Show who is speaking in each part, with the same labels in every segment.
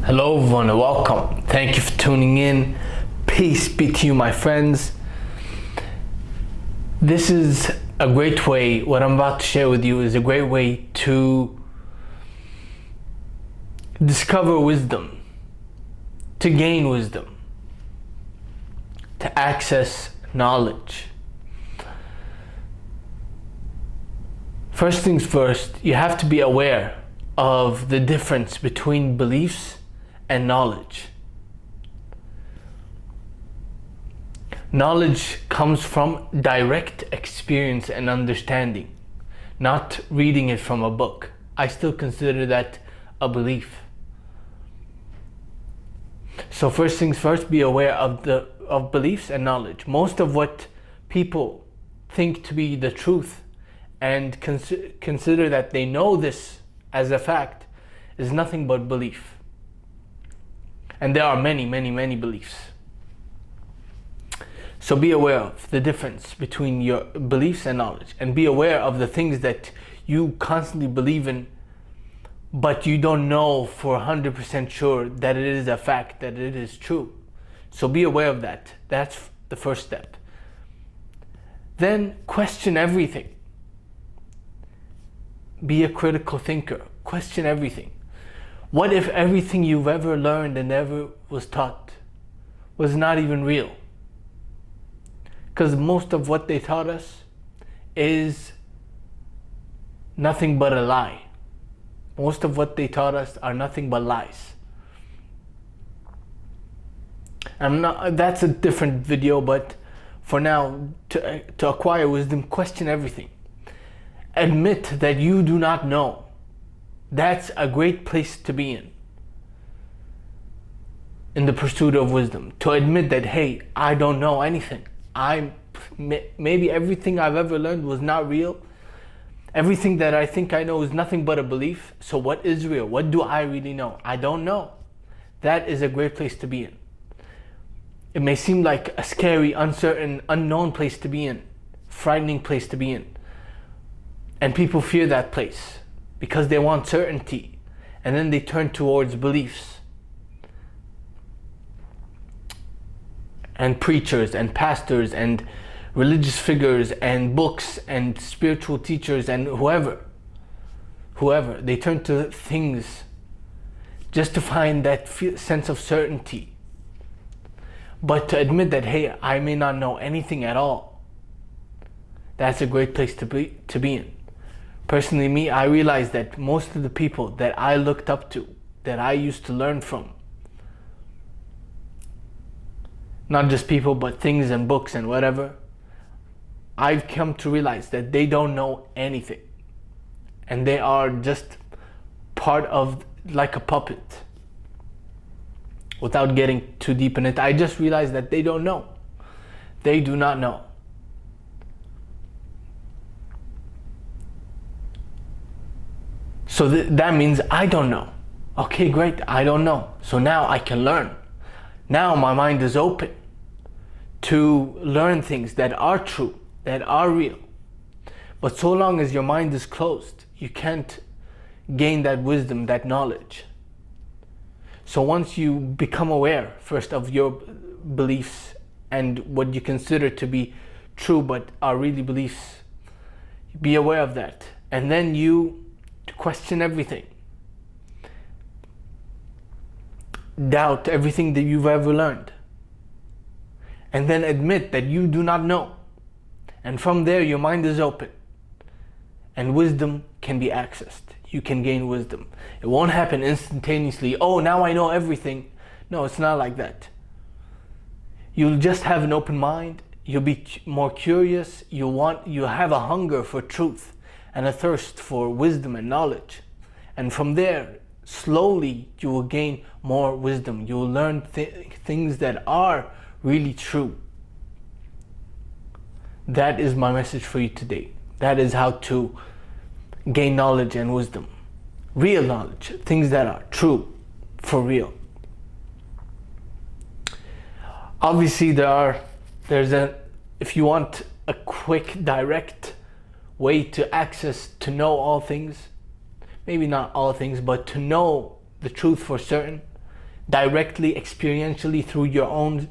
Speaker 1: Hello everyone and welcome. Thank you for tuning in. Peace be to you, my friends. This is a great way, what I'm about to share with you is a great way to discover wisdom, to gain wisdom, to access knowledge. First things first, you have to be aware of the difference between beliefs and knowledge. Knowledge comes from direct experience and understanding, not reading it from a book. I still consider that a belief. So first things first, be aware of beliefs and knowledge. Most of what people think to be the truth and consider that they know this as a fact is nothing but belief. And there are many beliefs. So be aware of the difference between your beliefs and knowledge, and be aware of the things that you constantly believe in, but you don't know for 100% sure that it is a fact, that it is true. So be aware of that. That's the first step. Then question everything. Be a critical thinker. Question everything. What if everything you've ever learned and ever was taught was not even real? Because most of what they taught us is nothing but a lie. Most of what they taught us are nothing but lies. That's a different video, but for now, to acquire wisdom, question everything. Admit that you do not know. That's a great place to be in the pursuit of wisdom. To admit that, hey, I don't know anything. Maybe everything I've ever learned was not real. Everything that I think I know is nothing but a belief. So what is real? What do I really know? I don't know. That is a great place to be in. It may seem like a scary, uncertain, unknown place to be in, frightening place to be in. And people fear that place because they want certainty, and then they turn towards beliefs and preachers and pastors and religious figures and books and spiritual teachers and whoever they turn to things just to find that sense of certainty. But to admit that, hey, I may not know anything at all, that's a great place to be in. Personally, me, I realized that most of the people that I looked up to, that I used to learn from, not just people, but things and books and whatever, I've come to realize that they don't know anything. And they are just part of, like a puppet. Without getting too deep in it, I just realized that they don't know. They do not know. So that means I don't know. Okay, great, I don't know. So now I can learn. Now my mind is open to learn things that are true, that are real. But so long as your mind is closed, you can't gain that wisdom, that knowledge. So once you become aware first of your beliefs and what you consider to be true but are really beliefs, be aware of that. And then you question everything. Doubt everything that you've ever learned. And then admit that you do not know. And from there, your mind is open. And wisdom can be accessed. You can gain wisdom. It won't happen instantaneously. Oh, now I know everything. No, it's not like that. You'll just have an open mind. You'll be more curious. You have a hunger for truth and a thirst for wisdom and knowledge. And from there, slowly, you will gain more wisdom. You will learn things that are really true. That is my message for you today. That is how to gain knowledge and wisdom. Real knowledge, things that are true, for real. Obviously, if you want a quick, direct way to know all things, maybe not all things, but to know the truth for certain, directly, experientially, through your own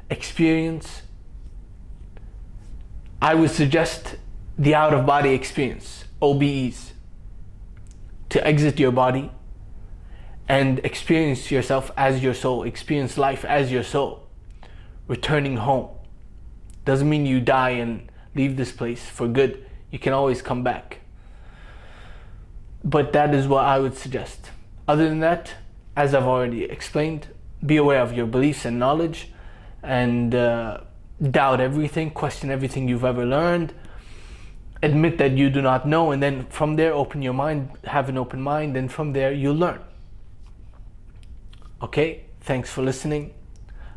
Speaker 1: experience, I would suggest the out-of-body experience, OBEs, to exit your body and experience yourself as your soul, experience life as your soul, returning home. Doesn't mean you die and leave this place for good. You can always come back. But that is what I would suggest. Other than that, as I've already explained, be aware of your beliefs and knowledge, and doubt everything, question everything you've ever learned, admit that you do not know, and then from there open your mind, have an open mind, and from there you'll learn. Okay, thanks for listening.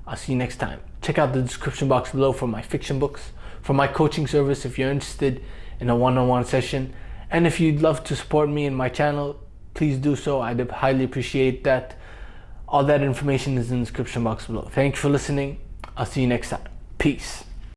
Speaker 1: I'll see you next time. Check out the description box below for my fiction books, for my coaching service if you're interested in a one-on-one session, and if you'd love to support me and my channel, please do so. I'd highly appreciate that. All that information is in the description box below. Thank you for listening. I'll see you next time. Peace.